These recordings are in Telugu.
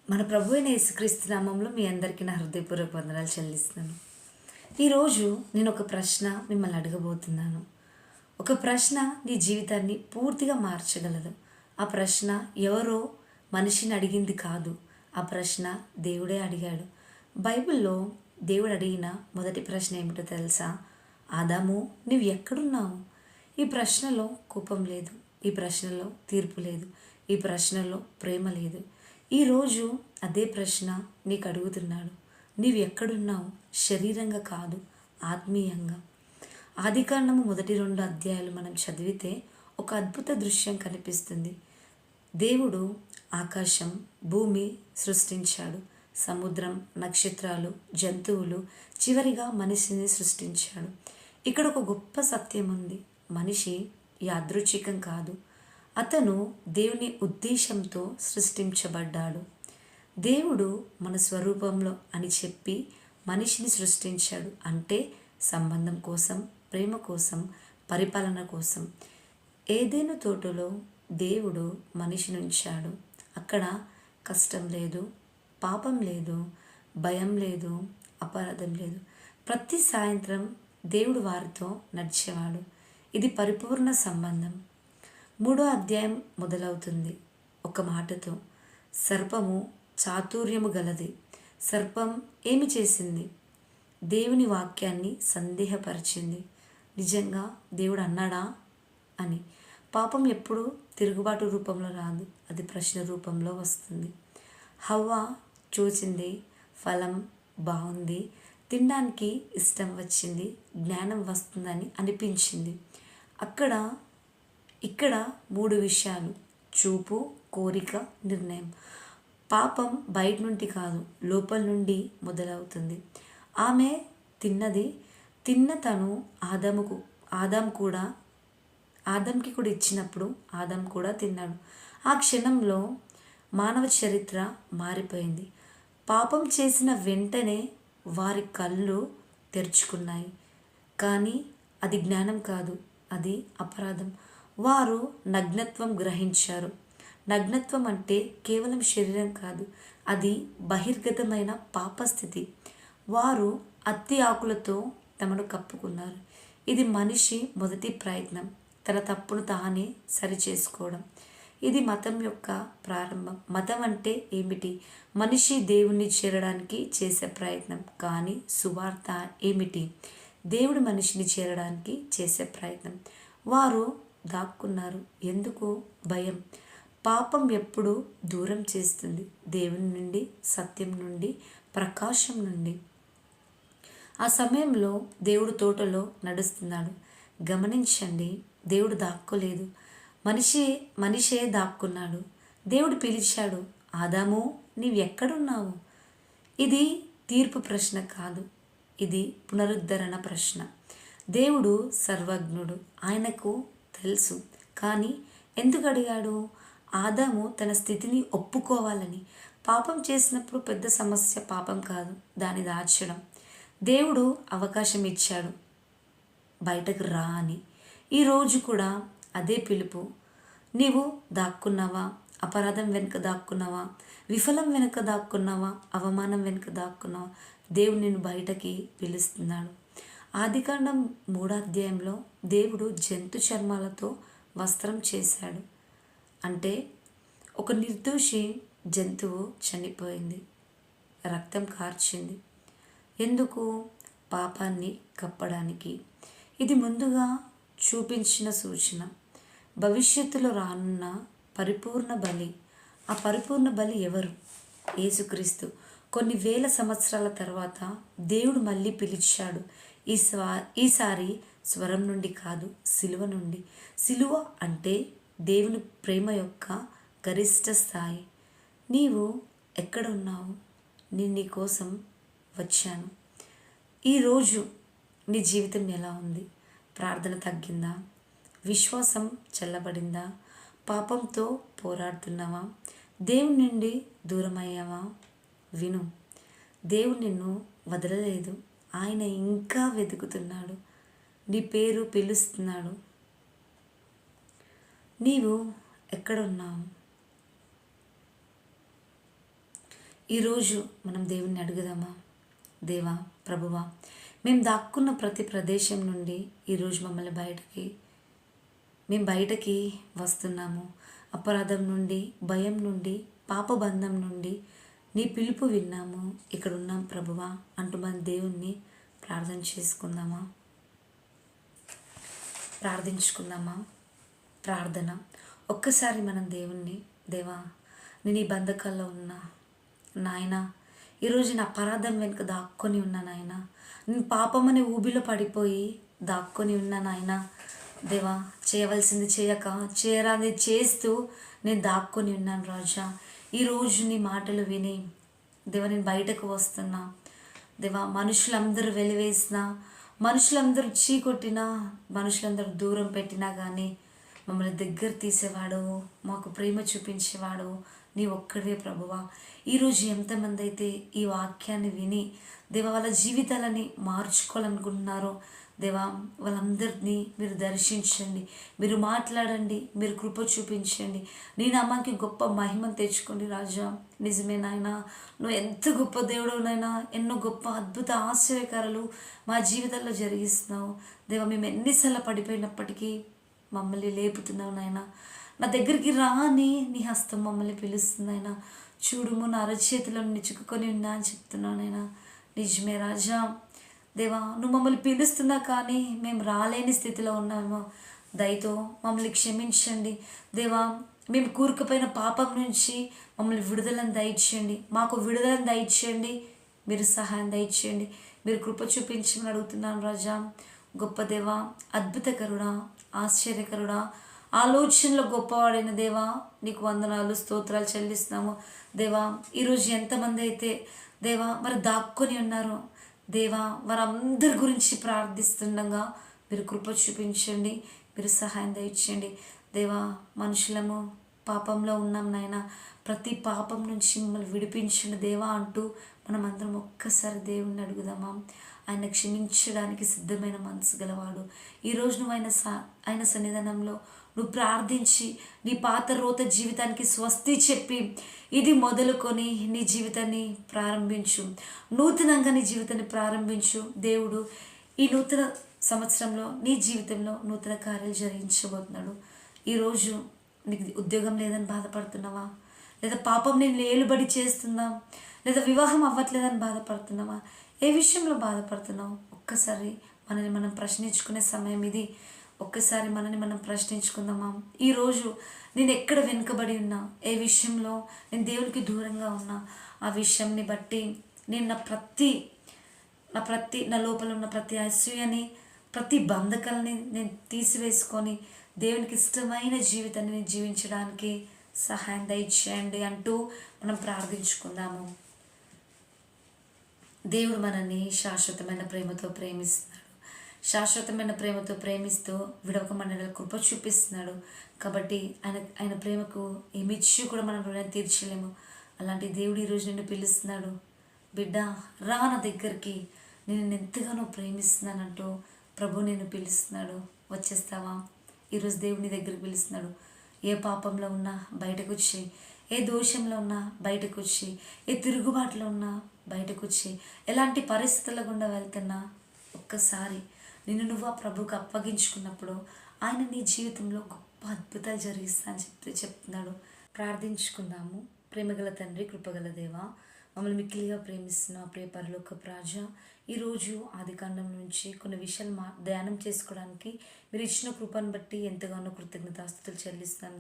మన ప్రభు అయిన యేసుక్రీస్తు నామంలో మీ అందరికీ నా హృదయపూర్వక వందనాలు చెల్లిస్తున్నాను. ఈరోజు నేను ఒక ప్రశ్న మిమ్మల్ని అడగబోతున్నాను. ఒక ప్రశ్న నీ జీవితాన్ని పూర్తిగా మార్చగలదు. ఆ ప్రశ్న ఎవరో మనిషిని అడిగింది కాదు. ఆ ప్రశ్న దేవుడే అడిగాడు. బైబిల్లో దేవుడు అడిగిన మొదటి ప్రశ్న ఏమిటో తెలుసా? ఆదాము, నువ్వు ఎక్కడున్నావు? ఈ ప్రశ్నలో కోపం లేదు, ఈ ప్రశ్నలో తీర్పు లేదు, ఈ ప్రశ్నలో ప్రేమ లేదు. ఈరోజు అదే ప్రశ్న నీకు అడుగుతున్నాడు. నీవు ఎక్కడున్నావు? శరీరంగా కాదు, ఆత్మీయంగా. ఆదికాండము మొదటి 2 అధ్యాయాలు మనం చదివితే ఒక అద్భుత దృశ్యం కనిపిస్తుంది. దేవుడు ఆకాశం, భూమి సృష్టించాడు. సముద్రం, నక్షత్రాలు, జంతువులు, చివరిగా మనిషిని సృష్టించాడు. ఇక్కడ ఒక గొప్ప సత్యం ఉంది. మనిషి యాదృచ్ఛికం కాదు. అతను దేవుని ఉద్దేశంతో సృష్టించబడ్డాడు. దేవుడు మన స్వరూపంలో అని చెప్పి మనిషిని సృష్టించాడు. అంటే సంబంధం కోసం, ప్రేమ కోసం, పరిపాలన కోసం. ఏదైనా తోటలో దేవుడు మనిషిని ఉంచాడు. అక్కడ కష్టం లేదు, పాపం లేదు, భయం లేదు, అపరాధం లేదు. ప్రతి సాయంత్రం దేవుడు వారితో నడిచేవాడు. ఇది పరిపూర్ణ సంబంధం. 3వ అధ్యాయం మొదలవుతుంది ఒక మాటతో. సర్పము చాతుర్యము గలది. సర్పం ఏమి చేసింది? దేవుని వాక్యాన్ని సందేహపరిచింది. నిజంగా దేవుడు అన్నాడా అని. పాపం ఎప్పుడు తిరుగుబాటు రూపంలో రాదు, అది ప్రశ్న రూపంలో వస్తుంది. హవ్వ చూచింది, ఫలం బాగుంది, తినడానికి ఇష్టం వచ్చింది, జ్ఞానం వస్తుందని అనిపించింది. ఇక్కడ 3 విషయాలు: చూపు, కోరిక, నిర్ణయం. పాపం బయట నుండి కాదు, లోపల నుండి మొదలవుతుంది. ఆమె తిన్న తను ఆదాంకి కూడా ఇచ్చినప్పుడు ఆదాం కూడా తిన్నాడు. ఆ క్షణంలో మానవ చరిత్ర మారిపోయింది. పాపం చేసిన వెంటనే వారి కళ్ళు తెరుచుకున్నాయి. కానీ అది జ్ఞానం కాదు, అది అపరాధం. వారు నగ్నత్వం గ్రహించారు. నగ్నత్వం అంటే కేవలం శరీరం కాదు, అది బహిర్గతమైన పాపస్థితి. వారు అత్తి ఆకులతో తమను కప్పుకున్నారు. ఇది మనిషి మొదటి ప్రయత్నం, తన తప్పును తానే సరిచేసుకోవడం. ఇది మతం యొక్క ప్రారంభం. మతం అంటే ఏమిటి? మనిషి దేవుణ్ణి చేరడానికి చేసే ప్రయత్నం. కానీ సువార్త ఏమిటి? దేవుడు మనిషిని చేరడానికి చేసే ప్రయత్నం. వారు దాక్కున్నారు. ఎందుకు? భయం. పాపం ఎప్పుడు దూరం చేస్తుంది దేవుని నుండి, సత్యం నుండి, ప్రకాశం నుండి. ఆ సమయంలో దేవుడు తోటలో గమనించండి, దేవుడు దాక్కోలేదు, మనిషే దాక్కున్నాడు. దేవుడు పిలిచాడు, ఆదాము, నీవు ఎక్కడున్నావు? ఇది తీర్పు ప్రశ్న కాదు, ఇది పునరుద్ధరణ ప్రశ్న. దేవుడు సర్వజ్ఞుడు, ఆయనకు తెలుసు. కానీ ఎందుకు అడిగాడు? ఆదాము తన స్థితిని ఒప్పుకోవాలని. పాపం చేసినప్పుడు పెద్ద సమస్య పాపం కాదు, దాన్ని దాచడం. దేవుడు అవకాశం ఇచ్చాడు, బయటకు రా అని. ఈరోజు కూడా అదే పిలుపు. నీవు దాక్కున్నావా? అపరాధం వెనుక దాక్కున్నావా? విఫలం వెనుక దాక్కున్నావా? అవమానం వెనుక దాక్కున్నావా? దేవుడు నిన్ను బయటకి పిలుస్తున్నాడు. ఆదికాండం 3వ అధ్యాయంలో దేవుడు జంతు చర్మాలతో వస్త్రం చేశాడు. అంటే ఒక నిర్దోషి జంతువు చనిపోయింది, రక్తం కార్చింది. ఎందుకు? పాపాన్ని కప్పడానికి. ఇది ముందుగా చూపించిన సూచన. భవిష్యత్తులో రానున్న పరిపూర్ణ బలి. ఆ పరిపూర్ణ బలి ఎవరు? యేసుక్రీస్తు. కొన్ని వేల సంవత్సరాల తర్వాత దేవుడు మళ్ళీ పిలిచాడు. ఈసారి స్వరం నుండి కాదు, సిలువ నుండి. సిలువ అంటే దేవుని ప్రేమ యొక్క గరిష్ట స్థాయి. నీవు ఎక్కడ ఉన్నావు? నేను నీ కోసం వచ్చాను. ఈరోజు నీ జీవితం ఎలా ఉంది? ప్రార్థన తగ్గిందా? విశ్వాసం చల్లబడిందా? పాపంతో పోరాడుతున్నావా? దేవుని నుండి దూరం అయ్యావా? విను, దేవుడు నిన్ను వదలలేదు. ఆయన ఇంకా వెతుకుతున్నాడు. నీ పేరు పిలుస్తున్నాడు. నీవు ఎక్కడున్నావు? ఈరోజు మనం దేవుణ్ణి అడుగుదామా? దేవా, ప్రభువా, మేము దాక్కున్న ప్రతి ప్రదేశం నుండి ఈరోజు మేము బయటకి వస్తున్నాము. అపరాధం నుండి, భయం నుండి, పాపబంధం నుండి నీ పిలుపు విన్నాము, ఇక్కడ ఉన్నాం ప్రభువా అంటూ మన దేవుణ్ణి ప్రార్థించుకుందామా? ప్రార్థన. ఒక్కసారి మనం దేవుణ్ణి, దేవా, నేను ఈ బంధకాల్లో ఉన్నా నాయనా, ఈరోజు నా అపరాధం వెనుక దాక్కొని ఉన్నా నాయన, నేను పాపం అనే ఊబిలో పడిపోయి దాక్కొని ఉన్నా నాయన. దేవా, చేయవలసింది చేయక చేయరాది చేస్తూ నేను దాక్కొని ఉన్నాను రాజా. ఈరోజు నీ మాటలు విని దేవా నేను బయటకు వస్తున్నా. దేవా, మనుషులందరూ వెలివేసినా, మనుషులందరూ చీకొట్టినా, మనుషులందరూ దూరం పెట్టినా కానీ మమ్మల్ని దగ్గర తీసేవాడు, మాకు ప్రేమ చూపించేవాడు నీ ఒక్కడే ప్రభువా. ఈరోజు ఎంతమంది అయితే ఈ వాక్యాన్ని విని దేవా వాళ్ళ జీవితాలని మార్చుకోవాలనుకుంటున్నారో దేవా, వాళ్ళందరినీ మీరు దర్శించండి, మీరు మాట్లాడండి, మీరు కృప చూపించండి. నీ నామానికి గొప్ప మహిమను తెచ్చుకోండి రాజా. నిజమే నాయనా, నువ్వు ఎంత గొప్ప దేవుడు నాయనా, ఎన్నో గొప్ప అద్భుత ఆశ్చర్యకారాలు మా జీవితాల్లో జరిగిస్తున్నావు దేవా. మేము ఎన్నిసార్లు పడిపోయినప్పటికీ మమ్మల్ని లేపుతున్నావు నాయన. నా దగ్గరికి రాని నీ హస్తం మమ్మల్ని పిలుస్తుంది నాయన. చూడుము, నా అరచేతిలో చిక్కుకొని ఉన్నా అని చెప్తున్నావు నాయన. నిజమే రాజా. దేవా, నువ్వు మమ్మల్ని పిలుస్తున్నా కానీ మేము రాలేని స్థితిలో ఉన్నాము. దయతో మమ్మల్ని క్షమించండి దేవా. మేము కూరుకుపోయిన పాపం నుంచి మమ్మల్ని విడుదలను దయచేయండి, మాకు విడుదలను దయచేయండి, మీరు సహాయం దయచేయండి, మీరు కృప చూపించమని అడుగుతున్నాను రాజా. గొప్ప దేవా, అద్భుతకరుడా, ఆశ్చర్యకరుడా, ఆలోచనలో గొప్పవాడైన దేవా, నీకు వందనాలు, స్తోత్రాలు చెల్లిస్తున్నాము దేవా. ఈరోజు ఎంతమంది అయితే దేవా మరి దాక్కుని ఉన్నారో దేవా, వారందరి గురించి ప్రార్థిస్తుండగా మీరు కృప చూపించండి, మీరు సహాయం దయచేయండి దేవా. మనుషులము పాపంలో ఉన్నాం నాయన, ప్రతి పాపం నుంచి మిమ్మల్ని విడిపించండి దేవా అంటూ మనమందరం ఒక్కసారి దేవుణ్ణి అడుగుదామా? ఆయన క్షమించడానికి సిద్ధమైన మనసు గలవాడు. ఈరోజు నువ్వు ఆయన సన్నిధానంలో నువ్వు ప్రార్థించి నీ పాత రోత జీవితానికి స్వస్తి చెప్పి ఇది మొదలుకొని నీ జీవితాన్ని ప్రారంభించు, నూతనంగా నీ జీవితాన్ని ప్రారంభించు. దేవుడు ఈ నూతన సంవత్సరంలో నీ జీవితంలో నూతన కార్యాలు జరిగించబోతున్నాడు. ఈరోజు నీకు ఉద్యోగం లేదని బాధపడుతున్నావా? లేదా పాపం నేను ఏలుబడి చేస్తున్నా, లేదా వివాహం అవ్వట్లేదని బాధపడుతున్నావా? ఏ విషయంలో బాధపడుతున్నావు? ఒక్కసారి మనల్ని మనం ప్రశ్నించుకునే సమయం ఇది. ఒక్కసారి మనల్ని మనం ప్రశ్నించుకుందామా? ఈరోజు నేను ఎక్కడ వెనుకబడి ఉన్నా, ఏ విషయంలో నేను దేవునికి దూరంగా ఉన్నా, ఆ విషయంని బట్టి నేను నా లోపల ఉన్న ప్రతి అసూయని, ప్రతి బంధకాలని నేను తీసివేసుకొని దేవునికి ఇష్టమైన జీవితాన్ని నేను జీవించడానికి సహాయం దయచేయండి అంటూ మనం ప్రార్థించుకుందాము. దేవుడు మనల్ని శాశ్వతమైన ప్రేమతో ప్రేమిస్తున్నాడు. శాశ్వతమైన ప్రేమతో ప్రేమిస్తూ విడవక మన కృప చూపిస్తున్నాడు. కాబట్టి ఆయన ప్రేమకు ఏమిచ్చి కూడా మనం రుణాన్ని తీర్చలేము. అలాంటి దేవుడు ఈరోజు నిన్ను పిలుస్తున్నాడు. బిడ్డ, రా నా దగ్గరికి, నేను ఎంతగానో ప్రేమిస్తున్నానంటూ ప్రభు నిన్ను పిలుస్తున్నాడు. వచ్చేస్తావా? ఈరోజు దేవుని దగ్గరికి పిలుస్తున్నాడు. ఏ పాపంలో ఉన్నా బయటకు వచ్చి, ఏ దోషంలో ఉన్నా బయటకు వచ్చి, ఏ తిరుగుబాటులో ఉన్నా బయటకు వచ్చి, ఎలాంటి పరిస్థితుల గుండా వెళ్తున్నా ఒక్కసారి నిన్ను నువ్వు ఆ ప్రభువుకు అప్పగించుకున్నప్పుడు ఆయన నీ జీవితంలో గొప్ప అద్భుతాలు జరిగిస్తా అని చెప్తున్నాడు. ప్రార్థించుకుందాము. ప్రేమగల తండ్రి, కృపగల దేవా, మమ్మల్ని మిక్కిలిగా ప్రేమిస్తున్న ప్రియ పరలోకపు రాజా, ఈరోజు ఆదికాండం నుంచి కొన్ని విషయాలు ధ్యానం చేసుకోవడానికి మీరు ఇచ్చిన కృపను బట్టి ఎంతగానో కృతజ్ఞతాస్తుతులు చెల్లిస్తున్నాను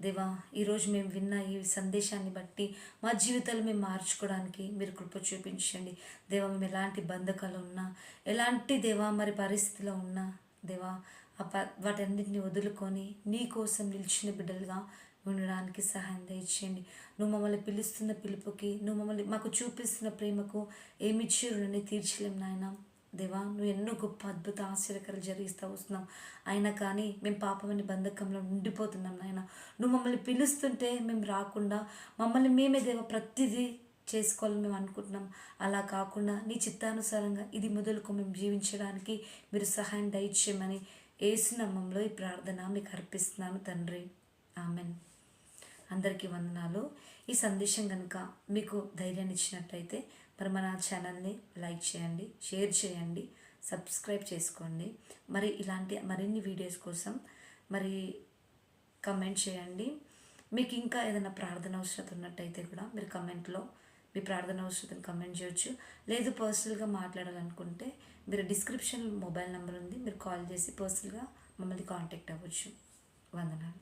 దేవా. ఈరోజు మేము విన్న ఈ సందేశాన్ని బట్టి మా జీవితాలు మేము మార్చుకోవడానికి మీరు కృప చూపించండి దేవా. మేము ఎలాంటి బంధకాలు ఉన్నా, ఎలాంటి దేవా మరి పరిస్థితిలో ఉన్నా దేవా, వాటన్నిటిని వదులుకొని నీ కోసం నిలిచిన బిడ్డలుగా ఉండడానికి సహాయం దయచేయండి. నువ్వు మమ్మల్ని పిలుస్తున్న పిలుపుకి, నువ్వు మమ్మల్ని మాకు చూపిస్తున్న ప్రేమకు ఏమిచ్చి రుణాన్ని తీర్చలేం నాయన దేవా. నువ్వు ఎన్నో గొప్ప అద్భుత ఆశ్చర్యకరాలు జరిగిస్తూ వస్తున్నాం. అయినా కానీ మేము పాపమని బంధకంలో ఉండిపోతున్నాం నాయన. నువ్వు మమ్మల్ని పిలుస్తుంటే మేము రాకుండా మమ్మల్ని మేమే దేవా ప్రతిదీ చేసుకోవాలని మేము అనుకుంటున్నాం. అలా కాకుండా నీ చిత్తానుసారంగా ఇది మొదలుకు మేము జీవించడానికి మీరు సహాయం దయచేయమని యేసు నామములో ఈ ప్రార్థన మీకు అర్పిస్తున్నాను తండ్రి. ఆమెన్. అందరికీ వందనాలు. ఈ సందేశం కనుక మీకు ధైర్యాన్ని ఇచ్చినట్లయితే మరి మన ఛానల్ని లైక్ చేయండి, షేర్ చేయండి, సబ్స్క్రైబ్ చేసుకోండి. మరి ఇలాంటి మరిన్ని వీడియోస్ కోసం మరి కమెంట్ చేయండి. మీకు ఇంకా ఏదైనా ప్రార్థన అవసరం ఉన్నట్టయితే కూడా మీరు కమెంట్లో మీ ప్రార్థన అవసరం కమెంట్ చేయొచ్చు. లేదు పర్సనల్గా మాట్లాడాలనుకుంటే మీరు డిస్క్రిప్షన్ మొబైల్ నెంబర్ ఉంది, మీరు కాల్ చేసి పర్సనల్గా మమ్మల్ని కాంటాక్ట్ అవ్వచ్చు. వందనాలు.